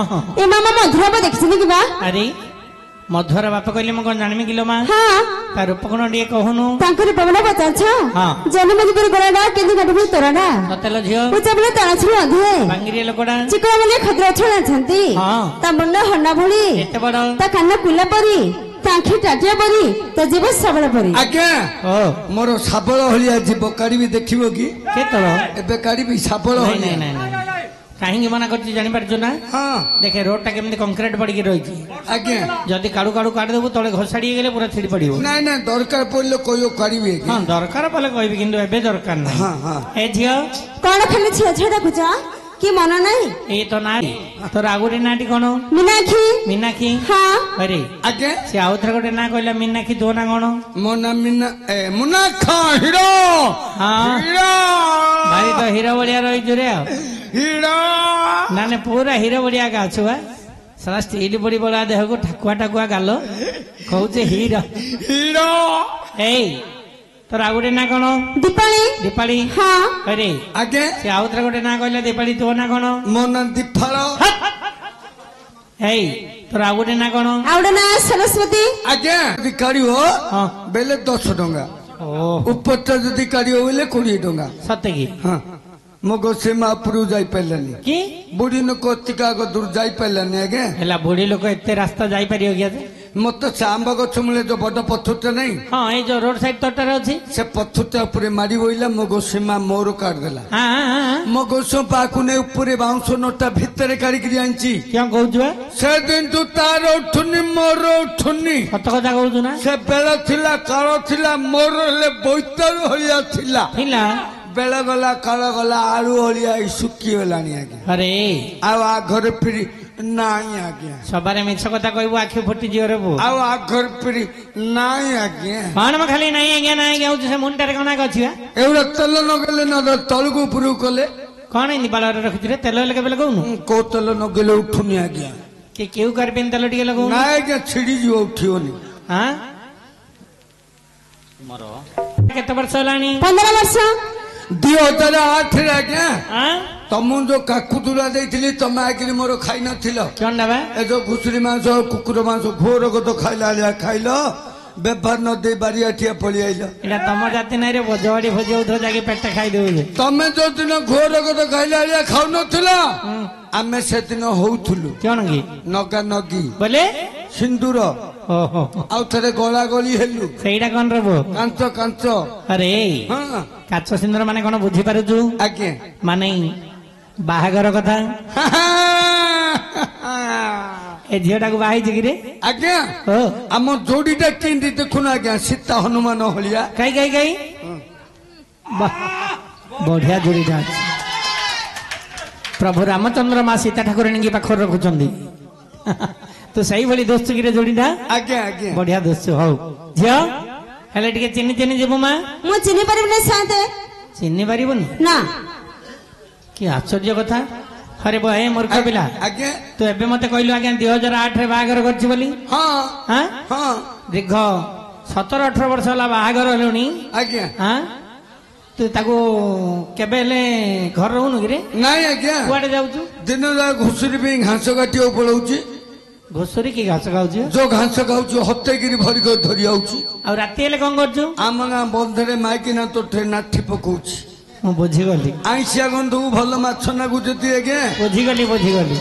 ହଁ ଏ ମାମା ମଧୁରବ ଦେଖିଛନ୍ତି କି ବା? ଆରେ ମଧୁର ବାପା କହିଲେ ମୁଁ କଣ ଜାଣିବି କିଲୋ ମା? ହଁ ତା ରୂପ କଣ ଟିକେ କହୁନୁ? ତାଙ୍କର ପବନ ପଚାରୁଛ? ହଁ ଜନ୍ମ ଜୀବନ ଗଳାଟା କିନ୍ତୁ କାଟୁକୁ ତୋରାଟା ସତେଲ ଝିଅ ପୂଜା ବେଳେ ତାଳ ছিল ଅଧେ ବାଙ୍ଗିରିଆ ଲୋକଟା ଚିକଣ ମାନେ ଖଦ୍ର ଛଳ ଅଛନ୍ତି ହଁ ତା ମୁଣ୍ଡ ହଣ୍ଡା ଭଳି ଏତେ ବଡ ତା କାନ କୁଲା ପରି ତା ଆଖି ଟାଟିଆ ପରି ତା ଜୀବ ଶାବଳ ପରି। ଆଜ୍ଞା ଓ ମୋର ଶାବଳ ଭଳିଆ ଯିବ କାଢିବି ଦେଖିବ କି? କେତେଳ ଏବେ କାଢିବି ଶାବଳ ନାଇଁ ଭଳିଆ। ନାଇଁ ନାଇଁ ନାଇଁ କାହିଁକି ମନା କରୁଛି ଜାଣିପାରୁଛୁ ନା? ହଁ ଦେଖେ ରୋଡ ଟା କେମିତି କଂକ୍ରିଟ ପଡିକି ରହିଛି ଆଜ୍ଞା ଯଦି କାଡୁ କାଡୁ କାଢିଦେବୁ ତଳେ ଘୋଷାଡି ହେଇଗଲେ ପୁରା ଛିଡି ପଡିବ। ନାଇଁ ନାଇଁ ଦରକାର ପଡିଲେ କହିବ କାଢିବି ଆଜ୍ଞା। ହଁ ଦରକାର ପଲେ କହିବି କିନ୍ତୁ ଏବେ ଦରକାର ନାହିଁ। ହଁ ହଁ ଏ ଝିଅ କଣ ଖାଲି ଝିଅ ଝିଅ ଡାକୁଛ କି ମନ ନାହିଁ? ଏଇ ତ ନା ତୋର ଆଉ ଗୋଟେ ନାଁଟି କଣ? ମୀନାକ୍ଷୀ। ମୀନାକ୍ଷୀ। ହଁ ଆରେ ଆଜ୍ଞା ସେ ଆଉ ଥରେ ଗୋଟେ ନାଁ କହିଲା ମୀନାକ୍ଷୀ ତୋ ନା କଣ? ମୋ ନାଁ ମୁନାଖ ହିରୋ ହଁ ହିରୋ ଭାଇ ତ ହିରୋ ଭଳିଆ ରହିଛୁ ରେ ଆଉ ହିରୋ ନା ନା ପୁରା ହିରୋ ଭଳିଆ ଗାଛୁ ବା ସାରା ଷ୍ଟିଲ ବଡି ବଳା ଦେହକୁ ଠାକୁଆ ଠାକୁଆ ଗାଲ କହୁଛେ ହିରୋ ହିରୋ ଏଇ ତୋର ଆଉ ଗୋଟେ ନାଁ କଣ? ଦୀପାଳି। ଦୀପାଳି। ହଁ ଆରେ ଆଜ୍ଞା ସେ ଆଉ ଥରେ ଗୋଟେ ନାଁ କହିଲା ଦୀପାଳି ତୋ ନା କଣ? ମୋ ନାଁ ଦୀପାଳ ଏଇ ତୋର ଆଉ ଗୋଟେ ନାଁ କଣ? ଆଉ ଗୋଟେ ନାଁ ସରସ୍ୱତୀ। ଆଜ୍ଞା ଯଦି କାଢିବ ହଁ ବେଲେ 10 ଟଙ୍କା ଓ ଉପରଟା ଯଦି କାଢିବ ବୋଇଲେ 20 ଟଙ୍କା। ସତେ କି ହଁ ମୋ ଗୋସେମା ଉପରକୁ ଯାଇପାରିଲାନି କି ବୁଢୀ ଲୋକ ଅତିକା ଦୂର ଯାଇପାରିଲାନି ଆଜ୍ଞା। ହେଲା ବୁଢୀ ଲୋକ ଏତେ ରାସ୍ତା ଯାଇପାରିବ କି ଆଜି? ମତେ ସେ ଆମ୍ବ ଗଛ ମୂଳେ ଯୋଉ ବଡ ପଥରଟା ନାହିଁ ହଁ ଏଇ ଯୋଉ ରୋଡ ସାଇଡ ତୋଟାରେ ଅଛି ସେ ପଥରଟା ଉପରେ ମାରି ବଇଲା ମୋ ଗୋସେମା ମୋର କାଢିଦେଲା। ହଁ ହଁ, ହଁ। ମୋ ଗୋସମ ପାକୁ ନେଇ ଉପରେ ବାଉଁଶ ନୋଟା ଭିତରେ କାଢିକିରି ଆଣିଛି। କିଅଣ କହୁଛୁ ବା? ସେଦିନଠୁ ତାର ଉଠୁନି ମୋର ଉଠୁନି। ସତ କଥା କହୁଛୁ ନା? ସେ ବେଳ ଥିଲା କାଳ ଥିଲା ମୋର ହେଲେ ବୋଇତାଳୁ ଭଳିଆ ଥିଲା। ଥିଲା ବେଳ ଗଲା କାଳ ଗଲା ଆଳୁ ଭଳିଆ ଶୁଖିଗଲାଣି ଆଜ୍ଞା। ଆରେ ଆଉ ଆଘରେ ଫିରି ନାଇଁ ଆଜ୍ଞା। ସବାରେ ମିଛ କଥା କହିବୁ ଆଖି ଫୁଟିଯିବ ରେ ପୁଅ। ଆଉ ଆଘରେ ଫିରି ନାଇଁ ଆଜ୍ଞା। କଣ ମ ଖାଲି ନାଇଁ ଆଜ୍ଞା ନାଇଁ ଆଜ୍ଞା ହଉଛି ସେ ମୁଣ୍ଡଟାରେ କଣ ଅଛି ବା? ଏଗୁଡା ତେଲ ନଗେଇଲେ ନ ତଳକୁ ଉପରକୁ କଲେ କଣ ଏମିତି ବାଳରେ ରଖିଛୁ ରେ ତେଲ ହେଲେ କେବେ ଲଗଉନୁ? କୋଉ ତେଲ ନଗେଇଲେ ଉଠୁନି ଆଜ୍ଞା। କି କେଉ କାର୍ପେନ୍ ତେଲ ଟିକେ ଲଗଉନୁ? ନାଇଁ ଆଜ୍ଞା ଛିଡିଯିବ ଉଠିବନି। ହଁ କେତେ ବର୍ଷ ହେଲାଣି? 15 ବର୍ଷ। 2008 ଆଜ୍ଞା ଆଁ ତମକୁ ଯୋଉ କାକୁତୁରା ଦେଇଥିଲି ତମେ ଆଗରେ ମୋର ଖାଇ ନଥିଲ। କଣ ନେବା? ଏ ଯୋଉ ଘୁଷୁରୀ ମାଂସ କୁକୁର ମାଂସ ଭୋର ଗତ ଖାଇଲା ଭଳିଆ ଖାଇଲ ବେପାର ନ ଦେଇ ବାରିଆଠିଆ ପଳେଇ ଆଇଲ। ଏଇଟା ତମ ଜାତି ନାଇଁ ରେ ଭୋଜବାଡି ଭୋଜି ହଉଥିବ ଯାଇକି ପେଟ ଖାଇଦେବୁ ଯେ। ତମେ ଯୋଉଦିନ ଘୋର ଗତ ଖାଇଲା ଭଳିଆ ଖାଉନଥିଲ ଆମେ ସେଦିନ ହଉଥିଲୁ କଣ କି ନଗା ନଗି ବୋଲେ? ସିନ୍ଦୁର ଓହୋ ଆଉ ଥରେ ଗଳା ଗଳି ହେଲୁ ସେଇଟା କଣ ରେ ପୁଅ? କାଞ୍ଚ କାଞ୍ଚ। ଆରେ ହଁ କାଚ ସିନ୍ଦୁର ମାନେ କଣ ବୁଝିପାରୁଛୁ? ଆଜ୍ଞା ମାନେ ବାହାଘର କଥା। ଏ ଝିଅଟାକୁ ବାହା ହେଇଛି କିରେ? ଆଜ୍ଞା ଓ ଆମ ଯୋଡିଟା କେମିତି ଦେଖୁନ ଆଜ୍ଞା ସୀତା ହନୁମାନ ଭଳିଆ। କାଇ କାଇ କାଇ ବଢିଆ ଯୋଡିଟା ଅଛି। ପ୍ରଭୁ ରାମଚନ୍ଦ୍ର ମା ସୀତା ଠାକୁରାଣୀ ପାଖରେ ରଖୁଛନ୍ତି। ତୁ ସେଇଭଳି ଦୋସ୍ତ କିରେ ଯୋଡିଟା? ଆଜ୍ଞା ଆଜ୍ଞା ବଢିଆ ଦୋସ୍ତ। ହଉ ଝିଅ ହେଲେ ଟିକେ ଚିନି ଚିନି ଯିବୁ ମା। ମୁଁ ଚିହ୍ନି ପାରିବିନି ସାତେ। ଚିହ୍ନି ପାରିବୁନି? ନା କି ଆଶ୍ଚର୍ଯ୍ୟ କଥା। ଆରେ ବହେ ମୂର୍ଖ ପିଲା ଆଜ୍ଞା ତୁ ଏବେ ମତେ କହିଲୁ ଆଜ୍ଞା 2008 ରେ ବାହାଘର କରିଛି ବୋଲି। ହଁ ହଁ ହଁ ଦୀର୍ଘ 17-18 ବର୍ଷ ହେଲା ବାହାଘର ହେଲୁଣି। ଆଜ୍ଞା ହଁ ତୁ ତାକୁ କେବେ ହେଲେ ଘରେ ରହୁନୁ କିରେ? ନାଇଁ ଆଜ୍ଞା କୁଆଡେ ଯାଉଛୁ? ଦିନ ଯାକ ଘୁଷୁରୀ ପାଇଁ ଘାସ କାଟିବାକୁ ପଳଉଛି। ଘୁଷୁରୀ କି ଘାସ ଖାଉଛୁ? ଯୋଉ ଘାସ ଖାଉଛି ହତେଇକିରି ଭରି କରି ଧରି ଆଉଛି। ଆଉ ରାତି ହେଲେ କଣ କରୁଛୁ? ଆମ ଗାଁ ବନ୍ଧରେ ମାଇକିନା ତୋଠେ ନାଠି ପକଉଛି। ମୁଁ ବୁଝିଗଲି ଆଇଁଷିଆ ଗନ୍ଧକୁ ଭଲ ମାଛ ନାଗୁଛନ୍ତି ଆଜ୍ଞା। ବୁଝିଗଲି ବୁଝିଗଲି।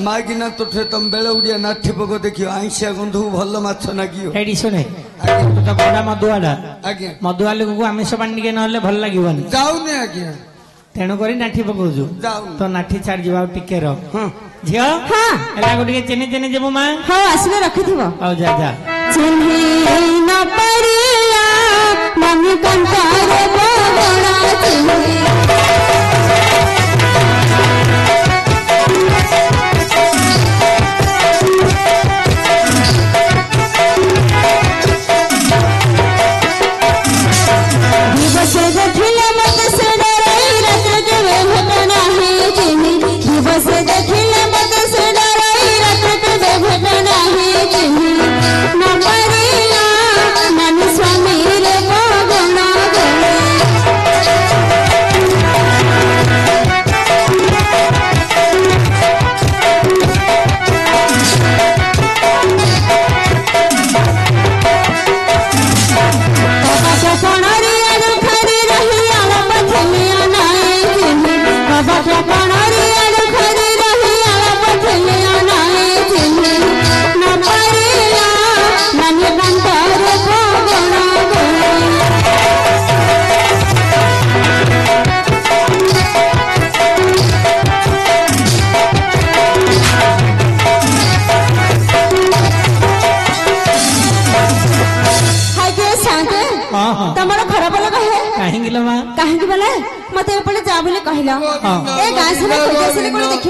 ମାଇକିନା ତୋଠେ ତମ ବେଳେ ଉଡିଆ ନାଠି ପକ ଦେଖିବ ଆଇଁଷିଆ ଗନ୍ଧକୁ ଭଲ ମାଛ ନାଗିବ। ଏଇଠି ଶୁଣେ ଆଜ୍ଞା ତୁ ତ ବଡା ମଧୁଆଟା ଆଜ୍ଞା ମଧୁଆଲୁକୁ ଆମିଷ ପାଣି ଟିକେ ନହେଲେ ଭଲ ଲାଗିବନି। ଯାଉନି ଆଜ୍ଞା ତେଣୁ କରି ନାଠି ପକଉଛୁ। ଯାଉନି। ତ ନାଠି ଛାଡିଯିବ ଆଉ ଟିକେ ରହ। ହଁ ଝିଅ ହଁ ଏଲାକୁ ଟିକେ ଚିନି ଚିନି ଯିବୁ ମା। ହଉ ଆସିଲେ ରଖିଥିବ। ହଉ ଯା ଯା। ଚିହ୍ନି ନ ପାରିଲା ମନି କଣ୍ଟାରେ ବଗଣା ଚିହ୍ନି ଦିବସେ ଦେଖିଲେ ମତେ ସେ ଡରାଇ ରାତ୍ରେ କେବେ ଭେଟ ନାହିଁ ଚିହ୍ନି ଦିବସେ ଦେଖିଲେ ମତେ ସେ ଡରାଇ ରାତ୍ରେ କେବେ ଭେଟ ନାହିଁ ଚିହ୍ନି ନ ପାରିଲା ନାନୀ ସ୍ୱାମୀରେ ପଗଣା ଗଣା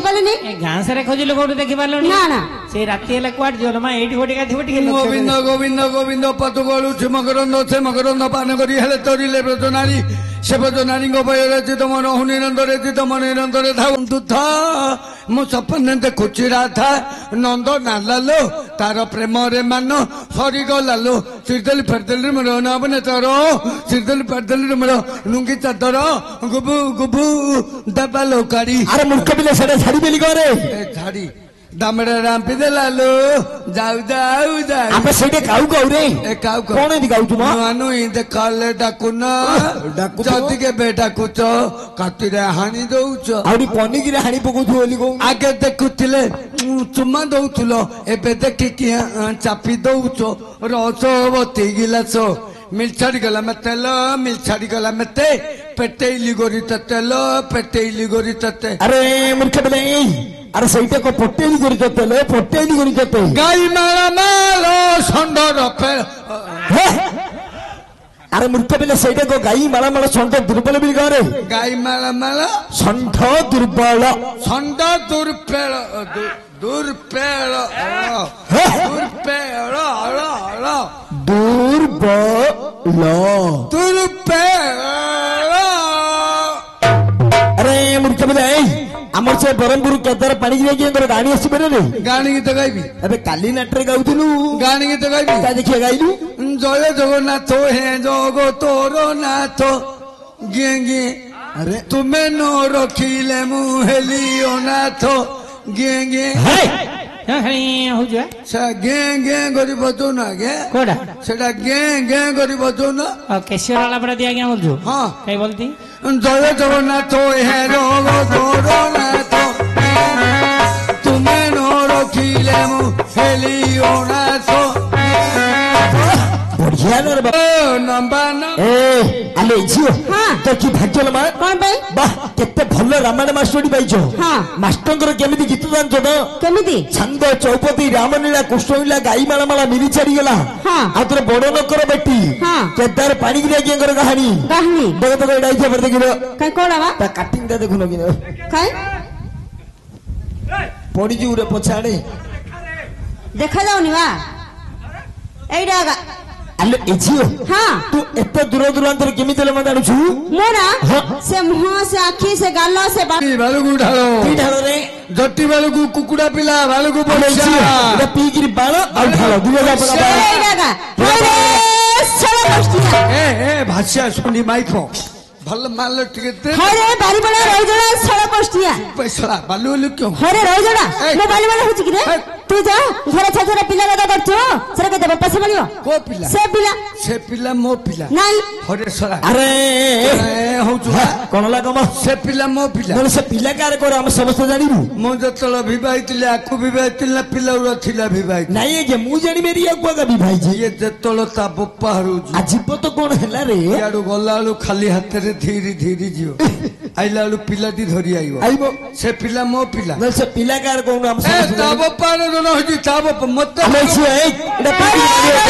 ଦେଖିପାରିଲୁନି ଏ ଗାଁ ସାରା ଖୋଜିଲେ କୋଉଠି ଦେଖିପାରିଲୁନି ନା ନା ସେ ରାତି ହେଲେ କୁଆଡେ ଯିବ ମା ଏଇଠି କୋଉଠି ଗାଥିବ ଟିକେ ଗୋବିନ୍ଦ ଗୋବିନ୍ଦ ଗୋବିନ୍ଦ ପତୁଗଳୁଛି ମକରନ୍ଦ ସେ ମକରନ୍ଦ ପାନ କରି ହେଲେ ତରିଲେ ବ୍ରଜନାରୀ ସେ ବ୍ରଜନାରୀଙ୍କ ବୟରେ ତମ ରହୁ ନିରନ୍ଦରେ ତମ ନିରନ୍ଦରେ ଧାଉନ୍ତୁ ଥା ମୁଁ ସପନ ଦେଖୁଛି ରାଧା ନନ୍ଦ ନାଲାଲୋ ତାର ପ୍ରେମରେ ମାନ ସରିଗଲାଲୋ ସିରିଦେଲି ଫେରିଦେଲି ମୋର ନବନେ ତର ସିରିଦେଲି ଫେରିଦେଲି ମୋର ଲୁଙ୍ଗି ଚାଦର ଗୁବୁ ଗୁବୁ ଦବାଲୋ କାଢି ଆରେ ମୂର୍ଖ ପିଲା ସେଟା ଛାଡିବେନି ଘରେ ଝାଡି ଦାମରେ ରାମ୍ପି ଦେଲାଲୋ ଯାଉ ଯାଉ ଯାଉ ଆମେ ସେଇଟା କାଉ କାଉ ରେ ଏ କାଉ କଣ ଏମିତି ଗାଉଛୁ ମ ନୁଇଁ ଦେଖାଲେ ଡାକୁନ ଡାକୁଛ? ଯଦି କେବେ ଡାକୁଛ କାତିରେ ହାଣି ଦଉଛ ଆହୁରି ପନିକିରେ ହାଣି ପକଉଛୁ ବୋଲି କହୁ ଆଗେ ଦେଖୁଥିଲେ ଚୁମା ଦଉଥିଲ ଏବେ ଦେଖିକି ଚାପି ଦଉଛ ରସବତୀ ଗିଲାସ ମିଲ୍ ଛାଡିଗଲା ମେ ତେଲ ମିଲ୍ ଛାଡିଗଲା ମେତେ ପେଟେଇଲି ଗୋରି ତେଲ ପେଟେଇଲି ଗୋରି ତତେ ଆରେ ମୂର୍ଖ ପିଲା ଆରେ ସେଇଟା କ ପଟେଇଲି କରି ତତେ ପଟେଇଲି କରି ତତେ ଗାଈ ମାଳ ମାଳ ଷଣ୍ଢର ଫେଳ ଆରେ ମୂର୍ଖ ପିଲା ସେଇଟା କ ଗାଈ ମାଳ ମାଳ ଷଣ୍ଢ ଦୁର୍ବଳ ବୋଲି ଘରେ ଗାଈ ମାଳ ମାଳ ଷଣ୍ଢ ଦୁର୍ବଳ ଷଣ୍ଢ ଦୁର୍ପେଳ ଦୁର୍ପେଳ ଦୁର୍ପେଳ ଦୁର୍ବଳ ଦୁର୍ପେଳ ଆରେ ମୂର୍ଖ ପିଲା ଆମର ସେ ବ୍ରହ୍ମପୁର କେଦାର ପାଣିକି ଯାଇକି ଗାଣି ଆସିପାରିଲେ ଗାଣି ଗୀତ ଗାଇବି ଏବେ କାଲି ନାଟରେ ଗାଉଥିଲୁ ଗାଣି ଗୀତ ଗାଇବି ତା ଦେଖିଆ ଗାଇଲୁ ଜୟ ଜଗନ୍ନାଥ ହେ ଜଗ ତୋର ନାଥ ଗିଏ ଗିଏ ଆରେ ତୁମେ ନ ରଖିଲେ ମୁଁ ହେଲି ଅନାଥ ଗିଏ ଗିଏ ହଉଛୁ ସେ ଗେଁ ଗେଁ କରି ବଜଉନ ଆଜ୍ଞା କୋଉଟା ସେଟା ଗେଁ ଗେଁ କରି ବଜଉନ କେଶର ଆଲା ପରା দিয়ে ଆଜ୍ଞା বলছো ହଁ কাই বলতি জয় জগন্নাথ হে জগ তোর নাথ তুমে ନ ରଖିଲେ ମୁଁ ହେଲି ଅନାଥ ବଢିଆ ନା ରେ ବାପା ନମ୍ବା ଏ ଆଲେ ଝିଅ ହଁ। ତ କି ଭାଗ୍ୟ ମା କଣ ପାଇଁ ବାହ କେତେ ଭଲ ରାମାୟଣ ମାଷ୍ଟରଟି ପାଇଛ ହଁ। ମାଷ୍ଟରଙ୍କର କେମିତି ଗୀତ ଜାଣିଛ ତ କେମିତି ଛାନ୍ଦ ଚୌପତି ରାମନୀଳା କୃଷ୍ଣଲୀଳା ଗାଈ ମାଳ ମାଳ ମିରି ଛାଡିଗଲା ହଁ। ଆଉ ତୋର ବଡ ନକର ବେଟି ହଁ। କେଦାର ପାଣିକି ଆଜ୍ଞାଙ୍କର କାହାଣୀ କାହିଁକି ଦେଖ ତ ଏଇଟା ଇଚ୍ଛା ପରେ ଦେଖିଲ କାଇଁ କଣ ବା ତା କାଟିଂ ଟା ଦେଖୁନ କି କାଇଁ ପଡିଯିବୁ ରେ ପଛାଡେ ଦେଖାଯାଉନି ବା ଏଇଟା ଆଗା ଆଲେ ଏ ଝିଅ ହଁ ତୁ ଏତେ ଦୂର ଦୂରାନ୍ତରେ କେମିତି ହେଲେ ମତେ ଆଣୁଛୁ ମୁଁ ନା ହଁ। ସେ ମୁହଁ ସେ ଆଖି ସେ ଗାଲ ସେ ବାଳକୁ ଢାଳ କି ଢାଳରେ ଜଟି ବାଳକୁ କୁକୁଡ଼ା ପିଲା ବାଳକୁ ଆଲେ ଝିଅ ପଇସା ଏଟା ପିଇକିରି ବାଳ ଆଉ ଢାଳ ଦୂର ଯା ପଡା ଏଇଟା ଆଗା ହଇରେ ଶଳ କଷ୍ଟିଆ ଏ ଭାଷା ଶୁଣି ମାଇପ ଭଲ ମାଲ ଟିକେ ଦେ ହଇରେ ବାରିବଡା ରଇଜଡା ଶଳ କଷ୍ଟିଆ ପଇସା ବାଲୁ ବାଲୁ କ୍यों ହଇରେ ରଇଜଡା ଏଇ। ମୁଁ ବାଲିବଡା ହଉଛି କି ରେ ଏଇ। ତୁ ଯା ଘରେ ଛାଛରେ ପିଲା କଥା କରୁଛୁ ସେଟା କେତେ ପଇସା ମିଳିବ କୋ ପିଲା ସେ ପିଲା ସେ ପିଲା ମୋ ପିଲା ନାଇଁ ହରେ ସଳା ଆରେ ହଉଛୁ କଣ ଲାଗମ ସେ ପିଲା ମୋ ପିଲା ନହେଲେ ସେ ପିଲା କାହାର କର ଆମେ ସମସ୍ତେ ଜାଣିବୁ ମୁଁ ଯେତେବେଳେ ବିବାହିଥିଲି ଆକୁ ବିବାହିଥିଲି ନା ପିଲା ଗୁଡା ଥିଲା ବିବାହିତ ନାଇଁ ଆଜ୍ଞା ମୁଁ ଜାଣିବାରି ଆକୁ ଆଗା ବିଭାଇଛି ଇଏ ଯେତେବେଳେ ତା ବୋପା ହରଉଛି ଆଜିବ ତ କଣ ହେଲା ରେ ଇଆଡୁ ଗଲା ବେଳୁ ଖାଲି ହାତରେ ଧୀରେ ଧୀରେ ଯିବ ଆଇଲା ବେଳୁ ପିଲାଟି ଧରି ଆଇବ ଆଇବ ସେ ପିଲା ମୋ ପିଲା ନହେଲେ ସେ ପିଲା କାହାର କହୁନୁ ଆମେ ଏ ସମସ୍ତେ ତା ଜାଣିବୁ। ବୋପା ଜଣ ହଉଛି ତା ବୋପା ମତେ ଆମେ ଝିଅ ଏଇ ଏଟା ପିଇକିରି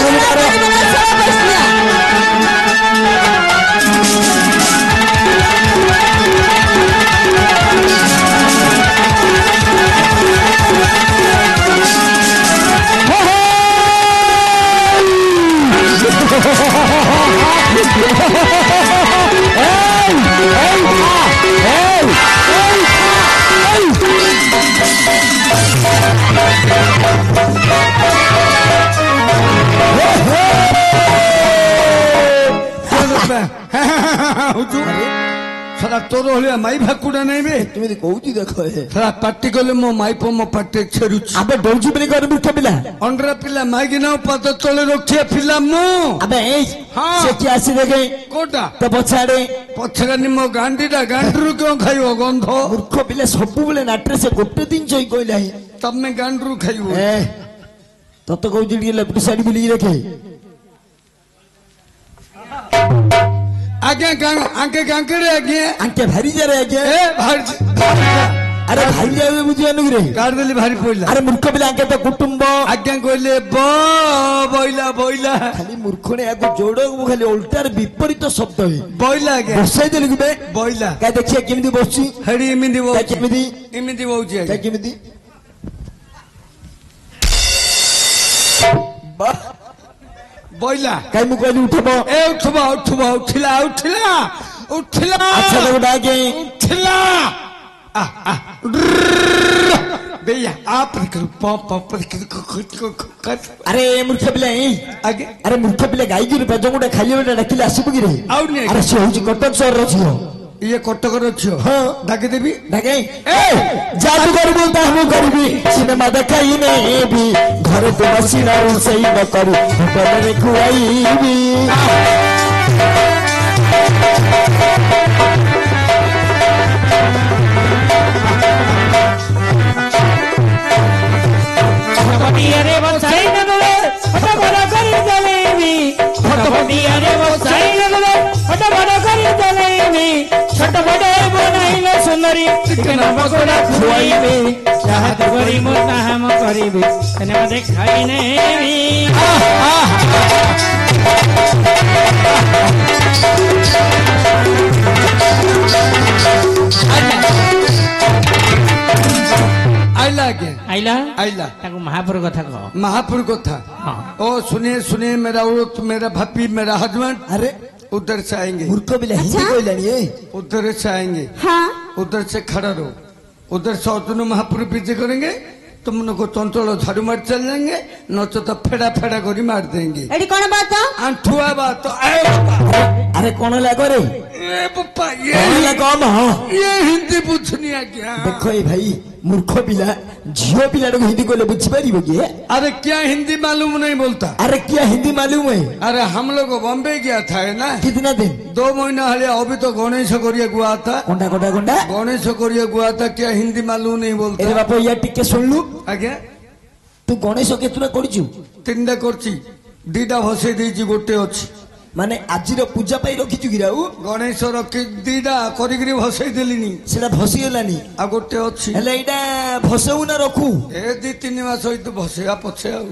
ସାରା ତୋର ଭଳିଆ ମାଇ ଭାକୁଡା ନାଇଁ ବେ କେମିତି କହୁଛି ଦେଖ ସାରା ପାଟି କଲେ ମୋ ମାଇପ ମୋ ପାଟିରେ ଛେରୁଛି ଆବେ ଡରୁଛୁ ବୋଲି କର ମୂର୍ଖ ପିଲା ଅଣ୍ଡରା ପିଲା ମାଇକିନା ପାଦ ତଳେ ରଖିଆ ପିଲା ମୁଁ ଆବେ ଏଇ ହଁ। ସେଠି ଆସି ଦେଖେ କୋଉଟା ତ ପଛାଡେ ପଛକାନି ମୋ ଗାଣ୍ଡିଟା ଗାଣ୍ଡିରୁ କଣ ଖାଇବ ଗନ୍ଧ ମୂର୍ଖ ପିଲା ସବୁବେଳେ ନାଟରେ ସେ ଗୋଟେ ଜିନିଷ ହିଁ କହିଲା ହିଁ ତମେ ଗାଣ୍ଡିରୁ ଖାଇବ ଏ ତତେ କହୁଛି ଟିକେ ଲେଫ୍ଟ ସାଇଡ ବୁଲିକି ରଖେ ଆଜ୍ଞା ଆଙ୍କେ ଗାଙ୍କେଡେ ଆଜ୍ଞା ଆଙ୍କେ ଭାରି ଯାରେ ଆଜ୍ଞା ଏ ବାହାରିଛି ଆରେ ଭାଇ ଯାଉ ବୁଝିବାନୁ କି ରେ କାଢି ଦେଲି ଭାରି ପଇଲା ଆରେ ମୂର୍ଖ ପିଲା ଆଙ୍କେ ତ କୁଟୁମ୍ବ ଆଜ୍ଞା କହିଲେ ବଇଲା ବଇଲା ଖାଲି ମୂର୍ଖଣେ ଆକୁ ଯୋଡକୁ ଖାଲି ଓଲଟାର ବିପରୀତ ଶବ୍ଦ ହୁଏ ବଇଲା ଆଜ୍ଞା ବସାଇ ଦେଲୁ କି ବେ ବଇଲା କାଇଁ ଦେଖିଆ କେମିତି ବସୁଛି ହେଡି ଏମିତି ବଉଛି କେମିତି ଏମିତି ବଉଛି କାଇଁ ଆଜ୍ଞା କେମିତି ବାଃ ବଇଲା କାଇଁ ମୁଁ କହିଲି ଉଠବ ଏ ଉଠିବ ଉଠିବ ଉଠିଲା ଉଠିଲା ଉଠିଲା ଆଚ୍ଛା ତାକୁ ଡାକେ ଉଠିଲା बेया आप अरे मूर्ख पिला आगे अरे मूर्ख पिला गाई रज गोटे खाली डाकिले आसबु कि रे अरे सी हूँ कटक सहर झील ये कटकर झील हाँ डाकिदेवी डाके जादू करबू ताहू करबी सिनेमा देखाई नेबी घर तो बसिना रोसई न करू होटल रे खुआईबी रे बसाई न दे हट बड़ा करी जलेबी फटफटिया रे बसाई न दे हट बड़ा करी जलेबी छोट बड़े बनाइले सुंदरी चिकन पकोड़ा खुआइबे चाहत करी मो ताहम करिबे सिनेमा देखाई नेबी आइला आगे आइला आइला ताको महापुर कथा कह महापुर कथा ओ सुनिए मेरा औरत मेरा भाभी मेरा हस्बैंड अरे उधर से आएंगे मूर्ख पिला हिंदी कहलानी उधर से आएंगे हाँ उधर से खड़ा रहो उधर से अर्जुन महापुर पीछे करेंगे तुम लोग को चंचल झाड़ू मार चल जाएंगे नचो तो फेड़ा फेड़ा करी मार देंगे एडी कौन बात आंठुआ बात अरे कौन लगा रे पप्पा कौन लगा ये हिंदी पूछनी है क्या देखो ये भाई मूर्ख पिला झील पिला हिंदी कहले बुझी पार कि अरे क्या हिंदी मालूम नहीं बोलता अरे क्या हिंदी मालूम है अरे हम लोग बॉम्बे गया था है ना कितना दिन 2 महीना हले अभी तो गणेश कोरिया गुआ था कोंडा कोंडा कोंडा गणेश कोरिया गुआ था क्या हिंदी मालूम नहीं बोलता ए बाप या टिके सुनलु आज्ञा तू गणेश केतुरा करछु 3टा करछि 2टा भसे देछि गोटे अछि माने आजिर पूजा पाई रखिछु गिराऊ गणेश रखि 2टा करिगिरी भसे देलिनी सेला भसी गेलानी आ गोटे अछि हेले एटा भसउ ना रखू ए 2-3 मास होई तो भसेया पछे आ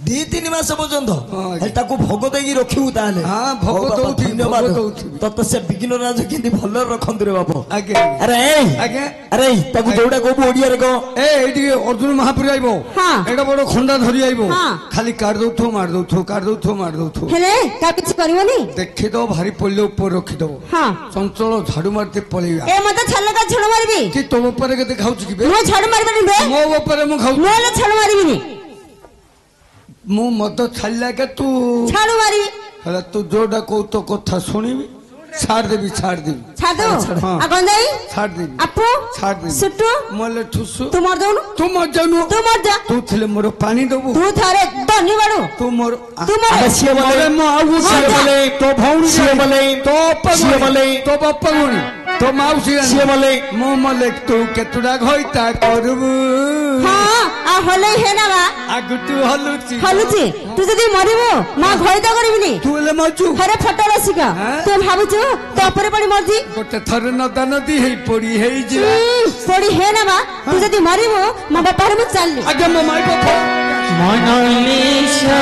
2-3 मास पर्यंत हाँ, हेले ताको भोग देगी रखिउ ताले हाँ, भोग दउथि, धन्यवाद भोग दउथि। तत से बिगिन राज केंदी भल रखंतु रे बाप आगे अरे आगे अरे ताको जोडा कहबो ओडिया रे को ए एडी अर्जुन महापुर आइबो हाँ। एटा बड़ खंडा धरि आइबो हाँ। खाली काट दउथो मार दउथो काट दउथो मार दउथो हेले का किछ करबोनी देखि दो भारी पल्ले ऊपर रखि दो हाँ चंचल झाड़ू मारते पळेया ए मते छल्ले का छड़ मारबी कि तो ऊपर के देखाउछ कि बे मो छड़ मारबनी बे मो ऊपर मु खाउ मोले छड़ मारबिनी मु मद छाड़ला के तू छड़ मारबी हला तू जोडा को तो कथा सुनिबी छाड़ देबी छादो हाँ। आ गंदाई छाड़ देबी अपू छाड़ देबी सुट्टू मोले ठुसु तू मर जाऊनु तू मर जानु तू मर जा तू थले मोर पानी दबु तू थारे धनी बाड़ू तू मोर तू मर अरे सिए मोरे बोले मो आउ सिए बोले तो भौणी सिए बोले तो सिए बोले तो बाप्पा गुणी तो माउसी सिए बोले मो मले तू केतुडा घइता करबु हां आ होले हे ना बा आगुटू हलुची हलुची तू जदी मरिबो मा घइता करबिनी तू ले मचू हरे फटा रसिका हाँ? तू भाबुचु तो ऊपर पड़ी मरजी गोटे थर नदा नदी हेई पड़ी हेई जिवा पड़ी हे ना बा तू जदी मरिबो मा बापा रे मु चलली आगे मो माई बाप मनलिशा